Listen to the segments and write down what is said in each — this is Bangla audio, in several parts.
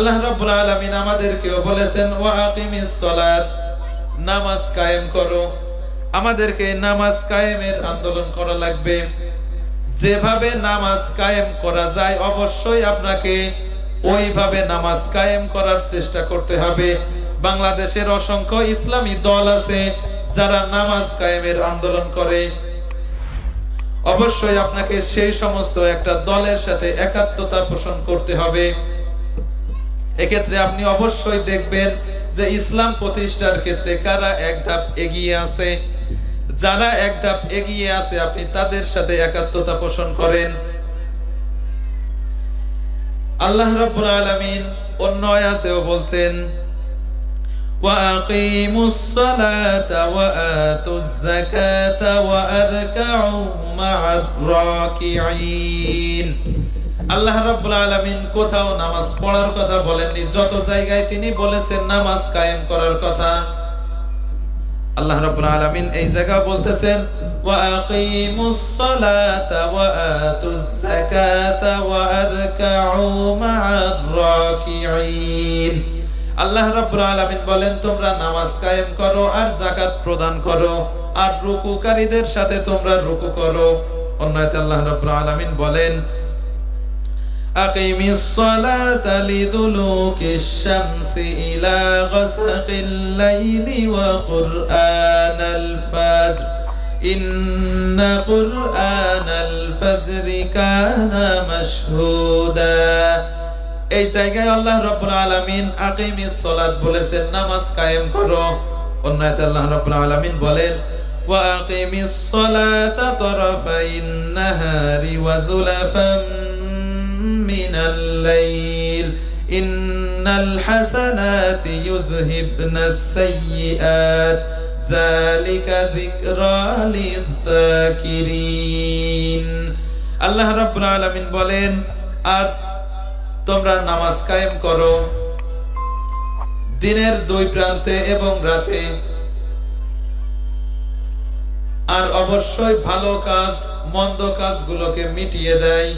আল্লাহ রাব্বুল আলামিন আমাদেরকেও বলেছেন ওয়া আকিমিস সালাত, নামাজ কায়েম করো। আমাদেরকে নামাজ কায়েমের আন্দোলন করা লাগবে। যেভাবে নামাজ কায়েম করা যায় অবশ্যই আপনাকে ওইভাবে নামাজ কায়েম করার চেষ্টা করতে হবে। বাংলাদেশের অসংখ্য ইসলামী দল আছে যারা নামাজ কায়েমের আন্দোলন করে। অবশ্যই আপনাকে সেই সমস্ত একটা দলের সাথে একাত্মতা পোষণ করতে হবে। এক্ষেত্রে আপনি অবশ্যই দেখবেন যে ইসলাম প্রতিষ্ঠার ক্ষেত্রে কারা এক ধাপ এগিয়ে আছে। যারা এক ধাপ এগিয়ে আছে আপনি তাদের সাথে একাত্মতা পোষণ করেন। আল্লাহ রাব্বুল আলামিন অন্য আয়াতেও বলছেন ওয়া আকিমুস সালাতা ওয়া আতুজ যাকাতা ওয়া আরকাউ মা'আর রাকিঈন। আল্লাহ রাব্বুল আলামিন কোথাও নামাজ পড়ার কথা বলেননি, যত জায়গায় তিনি বলেছেন নামাজ কায়েম করার কথা। আল্লাহ রাব্বুল আলামিন এই জায়গা বলতেছেন ওয়া আকিমুস সালাতা ওয়া আতুজ যাকাতা ওয়া আরকাউ মা'আর রাকিঈন। আল্লাহ রাব্বুল আলামিন বলেন তোমরা নামাজ কায়েম করো আর যাকাত প্রদান করো আর রুকুকারীদের সাথে তোমরা রুকু করো। অন্যতে আল্লাহ রাব্বুল আলামিন বলেন আকিমিস সালাতা লিদুলুকিশ শামসি ইলা গাসাকিল লাইলি ওয়া কুরআনাল ফাজর ইন্না কুরআনাল ফাজরি কানা মাশহুদা। এই জায়গায় আল্লাহ রাব্বুল আলামিন আকিমিস সালাত বলেছেন, নামাজ কায়েম করো। অন্যতে আল্লাহ রাব্বুল আলামিন বলেন ওয়া আকিমিস সালাতা তারাফাইন নাহারি ওয়া যুলাফাম মিনাল লাইল ইন্নাল হাসানাতি ইউযহিবনাস সাইয়্যাত যালিকা যিকরা লিয-যাকিরিন। আল্লাহ রাব্বুল আলামিন বলেন আর তোমরা নামাজ কায়েম করো দিনের দুই প্রান্তে এবং রাতে, আর অবশ্যই ভালো কাজ মন্দ কাজগুলোকে মিটিয়ে দেয়।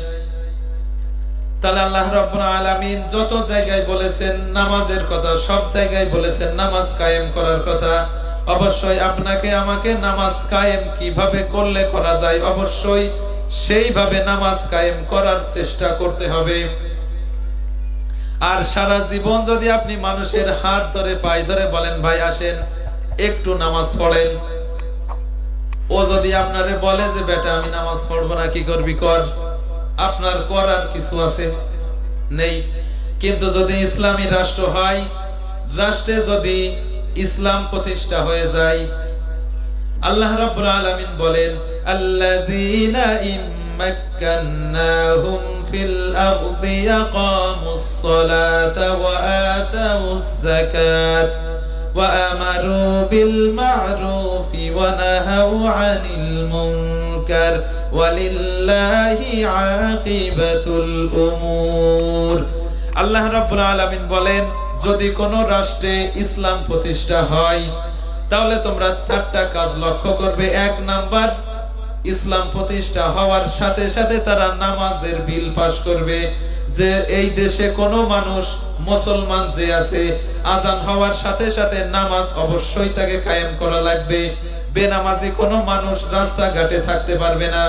তাহলে আল্লাহ রাব্বুল আলামিন যত জায়গায় বলেছেন নামাজের কথা, সব জায়গায় বলেছেন নামাজ কায়েম করার কথা। অবশ্যই আপনাকে আমাকে নামাজ কায়েম কিভাবে করলে করা যায় অবশ্যই সেইভাবে নামাজ কায়েম করার চেষ্টা করতে হবে। আর সারা জীবন যদি আপনি মানুষের হাত ধরে পায়ে ধরে বলেন ভাই আসেন একটু নামাজ পড়েন, ও যদি আপনারে বলে যে বেটা আমি নামাজ পড়বো না, কি করবি কর, আপনার করার কিছু আছে নেই। কিন্তু যদি ইসলামী রাষ্ট্র হয়, রাষ্ট্রে যদি ইসলাম প্রতিষ্ঠা হয়ে যায়, আল্লাহ রাব্বুল আলামিন বলেন আল্লাযীনা ইম্মাক্কান্নাহুম ফিল আরদি ইয়াকামুস সালাতা ওয়া আতাউজ যাকাত ওয়া আমারু বিল মা'রুফি ওয়া নাহাউ আনিল মুনকার ওয়ালিল্লাহি আকিবাতুল উমুর। আল্লাহ রাব্বুল আলামিন বলেন যদি কোন রাষ্ট্রে ইসলাম প্রতিষ্ঠা হয় তাহলে তোমরা চারটা কাজ লক্ষ্য করবে। এক নাম্বার, ইসলাম প্রতিষ্ঠা হওয়ার সাথে সাথে তারা নামাজের বিল পাস করবে যে এই দেশে কোনো মানুষ মুসলমান যে আছে আজান হওয়ার সাথে সাথে নামাজ অবশ্যই তাকে কায়েম করা লাগবে। বেনামাজি কোনো মানুষ রাস্তাঘাটে থাকতে পারবে না।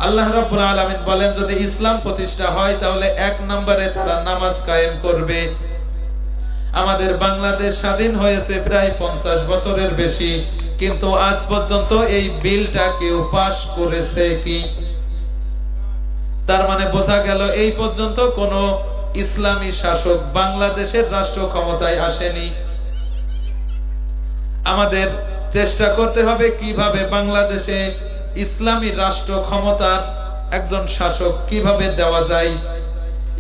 আল্লাহ রাব্বুল আলামিন বলেন যদি ইসলাম প্রতিষ্ঠা হয় তাহলে এক নম্বরে তারা নামাজ কায়েম করবে। আমাদের বাংলাদেশ স্বাধীন হয়েছে প্রায় 50 বছরের বেশি, কিন্তু আজ পর্যন্ত এই বিলটা কেউ পাস করেছে কি? তার মানে বোঝা গেল এই পর্যন্ত কোনো ইসলামী শাসক বাংলাদেশের রাষ্ট্র ক্ষমতায় আসেনি। আমাদের চেষ্টা করতে হবে কিভাবে বাংলাদেশে ইসলামী রাষ্ট্র ক্ষমতার একজন শাসক কিভাবে দেওয়া যায়,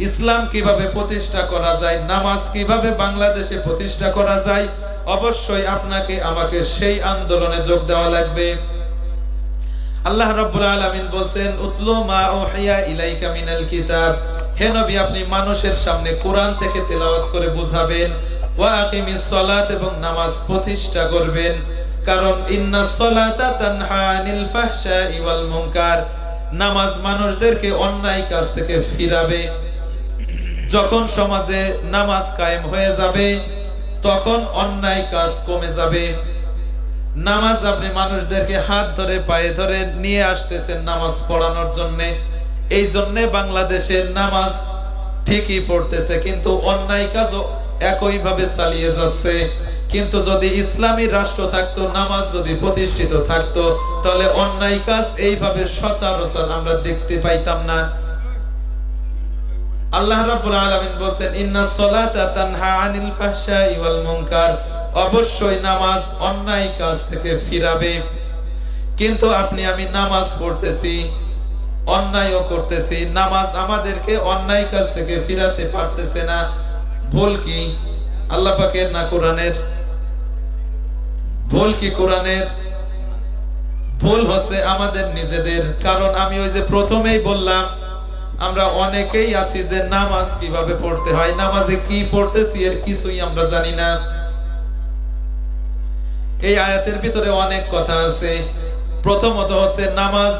ইসলাম কিভাবে প্রতিষ্ঠা করা যায়, নামাজ কিভাবে বাংলাদেশে প্রতিষ্ঠা করা যায়। অবশ্যই আপনাকে আমাকে সেই আন্দোলনে যোগ দেওয়া লাগবে। আল্লাহ রাব্বুল আলামিন বলেন উতলু মা উহিয়া ইলাইকা মিনাল কিতাব, হে নবী আপনি মানুষের সামনে কোরআন থেকে তেলাওয়াত করে বুঝাবেন। ওয়া আকিমিস সালাত, এবং নামাজ প্রতিষ্ঠা করবেন। কারণ ইন্নাস সালাতা তানহা আনিল ফাহশাই ওয়াল মুনকার, নামাজ মানুষদেরকে অন্যায় কাজ থেকে ফিরাবে। যখন সমাজে নামাজ কায়েম হয়ে যাবে তখন অন্যায় কাজ কমে যাবে। নামাজ আপনি মানুষদেরকে হাত ধরে পায়ে ধরে নিয়ে আসতেছেন নামাজ পড়ানোর জন্য, এই জন্য বাংলাদেশে নামাজ ঠিকই পড়তেছে, কিন্তু অন্যায় কাজও একইভাবে চালিয়ে যাচ্ছে। কিন্তু যদি ইসলামী রাষ্ট্র থাকতো, নামাজ যদি প্রতিষ্ঠিত থাকতো, তাহলে অন্যায় কাজ এইভাবে সচরাচর আমরা দেখতে পাইতাম না। আল্লাহ রাব্বুল আলামিন বলেন, ইন্নাস সালাতা তানহা আনিল ফাহশাই ওয়াল মুনকার, অবশ্যই নামাজ অন্যায় কাজ থেকে ফিরাবে। কিন্তু আপনি আমি নামাজ পড়তেছি, অন্যায়ও করতেছি, নামাজ আমাদেরকে অন্যায় কাজ থেকে ফিরাতে পারতেছে না। ভুল কি আল্লাহ পাকের না কোরআনের? ভুল কি কোরআনের? ভুল হচ্ছে আমাদের নিজেদের। কারণ আমি ওই যে প্রথমেই বললাম, আমরা অনেকেই আছি যে নামাজ কিভাবে পড়তে হয়, নামাজে কি পড়তেছি এর কিছুই আমরা জানি না। এই আয়াতের ভিতরে অনেক কথা আছে। প্রথমত হচ্ছে নামাজ,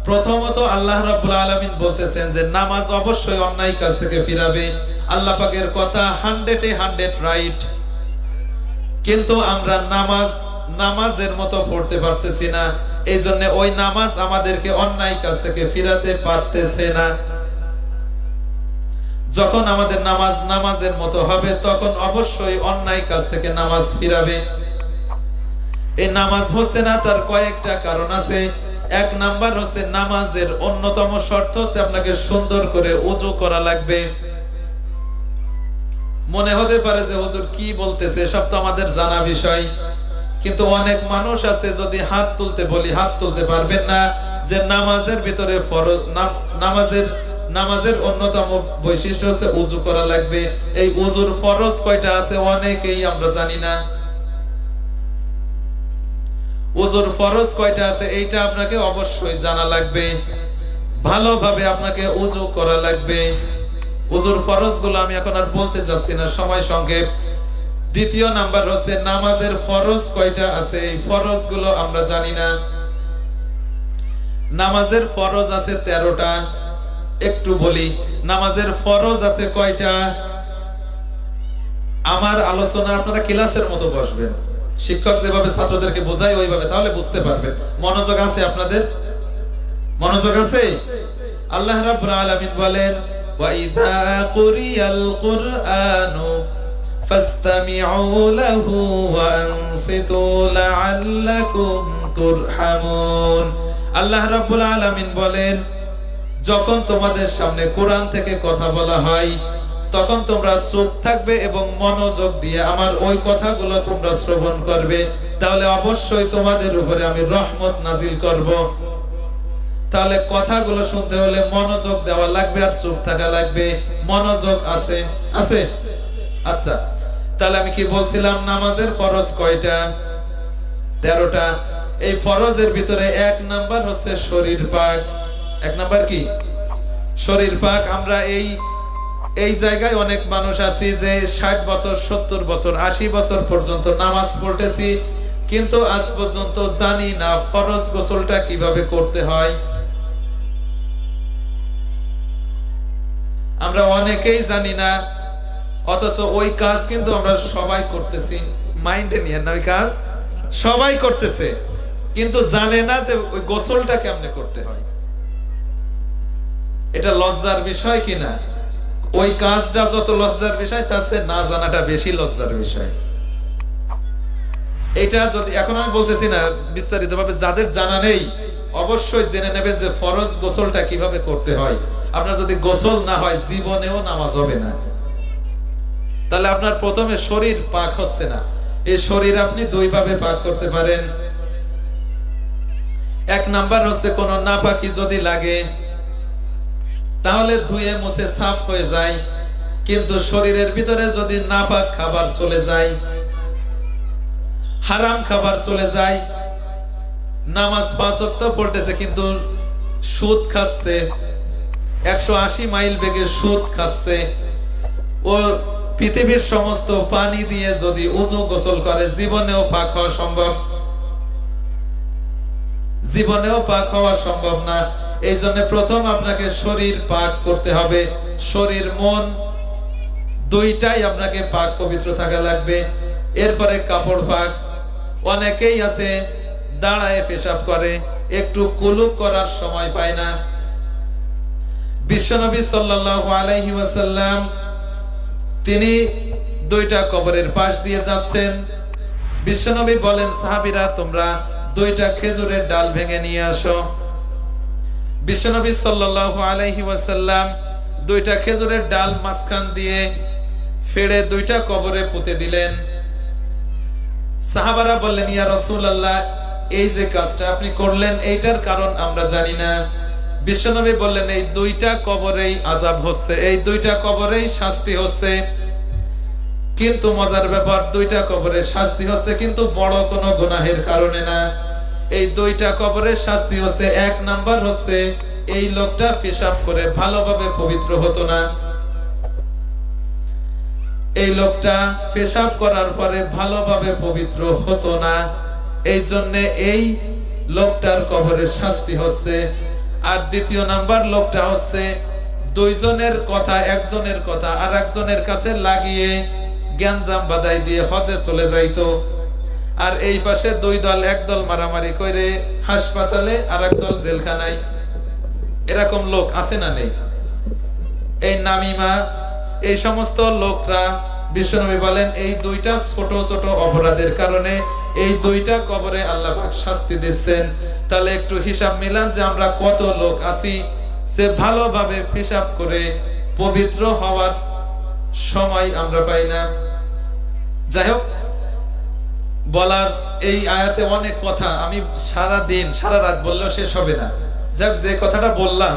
প্রথমত আল্লাহ রাব্বুল আলামিন বলতেছেন যে নামাজ অবশ্যই অন্যায় কাজ থেকে ফিরাবে। আল্লাহ পাকের কথা 100-এ 100 রাইট। কিন্তু আমরা নামাজের মতো পড়তে পারতেছি না, এই জন্য ওই নামাজ আমাদেরকে অন্যায় কাজ থেকে ফিরাতে পারতেছে না। যখন আমাদের নামাজের মতো হবে, তখন অবশ্যই অন্যায় কাজ থেকে নামাজ ফিরাবে। এই নামাজ হচ্ছে না, তার কয়েকটা কারণ আছে। এক নাম্বার হচ্ছে নামাজের অন্যতম শর্ত হচ্ছে আপনাকে সুন্দর করে ওযু করা লাগবে। মনে হতে পারে যে হুজুর কি বলতেছে, সব তো আমাদের জানা বিষয়, কিন্তু অনেক মানুষ আছে যদি হাত তুলতে বলি হাত তুলতে পারবেন না। যে নামাজের ভিতরে ফরজ, নামাজের অন্যতম বৈশিষ্ট্য হচ্ছে ওযু করা লাগবে। এই ওযুর ফরজ কয়টা আছে অনেকেই আমরা জানি না। ওযুর ফরজ কয়টা আছে এইটা আপনাকে অবশ্যই জানা লাগবে, ভালোভাবে আপনাকে ওযু করা লাগবে। ওযুর ফরজ গুলো আমি এখন আর বলতে যাচ্ছি না, সময় সংক্ষেপ। দ্বিতীয় নাম্বার হচ্ছে নামাজের ফরজ কয়টা আছে, এই ফরজ গুলো আমরা জানি না। নামাজের ফরজ আছে 13টা। একটু বলি, নামাজের ফরজ আছে কয়টা? আমার আলোচনা আপনারা ক্লাসের মতো বসবেন, শিক্ষক যেভাবে ছাত্রদেরকে বোঝায় ওইভাবে, তাহলে বুঝতে পারবেন। মনোযোগ আছে আপনাদের? মনোযোগ আছে? আল্লাহ রাব্বুল আলামিন বলেন, ওয়া ইযা কুরিয়াল কুরআনু ফাসতামিউ লাহু ওয়া আনসিতু লাআল্লাকুম তুরহামুন। আল্লাহ রাব্বুল আলামিন বলেন, যখন তোমাদের সামনে কোরআন থেকে কথা বলা হয়, তখন তোমরা চুপ থাকবে এবং মনোযোগ দিয়ে আমার ওই কথাগুলো তোমরা শ্রবণ করবে, তাহলে অবশ্যই তোমাদের উপরে আমি রহমত নাজিল করব। তাহলে কথাগুলো শুনতে হলে মনোযোগ দেওয়া লাগবে আর চুপ থাকা লাগবে। মনোযোগ আছে? আছে? আচ্ছা, তাহলে আমি কি বলছিলাম, নামাজের ফরজ কয়টা? 13টা। এই ফরজের ভিতরে এক নাম্বার হচ্ছে শরীর পাক। এক নাম্বার কি? শরীর পাক। আমরা এই জায়গায় অনেক মানুষ আছি যে 60 বছর 70 বছর 80 বছর পর্যন্ত নামাজ পড়তেছি, কিন্তু আজ পর্যন্ত জানি না ফরজ গোসলটা কিভাবে করতে হয়। আমরা অনেকেই জানি না, অথচ ওই কাজ কিন্তু আমরা সবাই করতেছি। মাইন্ডে নিয়ে না, ওই কাজ সবাই করতেছে, কিন্তু জানে না যে ওই গোসলটা কেমনে করতে হয়। এটা লজ্জার বিষয় কিনা? ওই কাজটা যত লজ্জার বিষয়, তার চেয়ে না জানাটা বেশি লজ্জার বিষয়। এটা যদি এখন আমি বলতেছি না বিস্তারিত ভাবে, যাদের জানা নেই অবশ্যই জেনে নেবেন যে ফরজ গোসলটা কিভাবে করতে হয়। আপনার যদি গোসল না হয় জীবনেও নামাজ হবে না। তাহলে আপনার প্রথমে শরীর পাক হচ্ছে না। এই শরীর আপনি দুই ভাবে পাক করতে পারেন। এক নাম্বার হচ্ছে কোন নাপাকি যদি লাগে, তাহলে ধুয়ে মুছে সাফ হয়ে যায়। কিন্তু শরীরের ভিতরে যদি নাপাক খাবার চলে যায়, হারাম খাবার চলে যায়, নামাজ 5 ওয়াক্ত পড়তেছে কিন্তু সুদ খাচ্ছে, 180 মাইল বেগে সুদ খাচ্ছে, ও পৃথিবীর সমস্ত পানি দিয়ে যদি ওযু গোসল করে জীবনেও পাক হওয়া সম্ভব? জীবনেও পাক হওয়া সম্ভব না। এই জন্য প্রথম আপনাকে শরীর পাক করতে হবে। শরীর, মন দুইটাই আপনাকে পাক পবিত্র থাকা লাগবে। এরপরে কাপড় পাক। অনেকেই আছে দাঁড়ায় পেশাব করে, একটু কুলুপ করার সময় পায় না। বিশ্বনবী সাল্লাল্লাহু আলাইহি ওয়াসাল্লাম তিনি দুইটা কবরের পাশ দিয়ে যাচ্ছেন। বিশ্বনবী বলেন, সাহাবীরা তোমরা দুইটা খেজুরের ডাল ভেঙে নিয়ে আসো। বিশ্বনবী সাল্লাল্লাহু আলাইহি ওয়াসাল্লাম দুইটা খেজুরের ডাল মাঝখান দিয়ে ফেড়ে দুইটা কবরে পুঁতে দিলেন। সাহাবারা বললেন, ইয়া রাসূলুল্লাহ, এই যে কাজটা আপনি করলেন এইটার কারণ আমরা জানি না। বিশ্বনবী বললেন, এই দুইটা কবরেই আযাব হচ্ছে, এই দুইটা কবরেই শাস্তি হচ্ছে। কিন্তু মজার ব্যাপার, দুইটা কবরে শাস্তি হচ্ছে কিন্তু বড় কোনো গুনাহের কারণে না। এই দুইটা কবরের শাস্তি হচ্ছে, এক নাম্বার হচ্ছে এই লোকটা পেশাব করে ভালোভাবে পবিত্র হতো না। এই লোকটা পেশাব করার পরে ভালোভাবে পবিত্র হতো না, এই জন্য এই লোকটার কবরের শাস্তি হচ্ছে। আর দ্বিতীয় নাম্বার লোকটা হচ্ছে দুইজনের কথা, একজনের কথা আর একজনের কাছে লাগিয়ে গ্যাঞ্জাম বাদাই দিয়ে হজে চলে যাইতো। আর এই পাশে দুই দল, একদল মারামারি করে হাসপাতালে আর একদল জেলখানায়। এরকম লোক আছে না নেই? এই নামিমা, এই সমস্ত লোকরা, বিশ্বনবী বলেন, এই দুইটা ছোট ছোট অপরাধের কারণে এই দুইটা কবরে আল্লাহ পাক শাস্তি দিচ্ছেন। তাহলে একটু হিসাব মিলান যে আমরা কত লোক আছি যে ভালোভাবে পেশাব করে পবিত্র হওয়ার সময় আমরা পাই না। যাই হোক, বলার এই আয়াতে অনেক কথা, আমি সারা দিন সারা রাত বললেও শেষ হবে না। যাক, যে কথাটা বললাম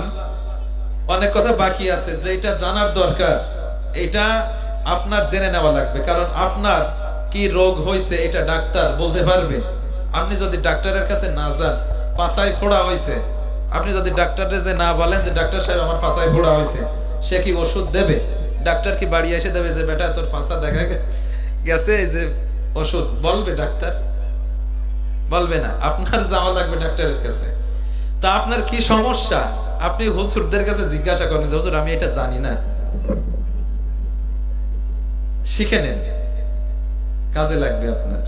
অনেক কথা বাকি আছে, যেটা জানার দরকার এটা আপনার জেনে নেওয়া লাগবে। কারণ আপনার কি রোগ হয়েছে এটা ডাক্তার বলতে পারবে। আপনি যদি ডাক্তারের কাছে না যান, পাছায় ফোড়া হয়েছে, আপনি যদি ডাক্তারের যে না বলেন যে ডাক্তার সাহেব আমার পাছায় ফোড়া হয়েছে, সে কি ওষুধ দেবে? ডাক্তার কি বাড়ি এসে দেবে যে বেটা তোর পাছা দেখা গেছে এই যে ওষুধ? বলবে ডাক্তার? বলবে না। আপনার যাওয়া লাগবে ডাক্তারের কাছে। তা আপনার কি সমস্যা আপনি হুজুরদের কাছে জিজ্ঞাসা করেন যে হুজুর আমি এটা জানি না, শিখে নেন, কাজে লাগবে আপনার।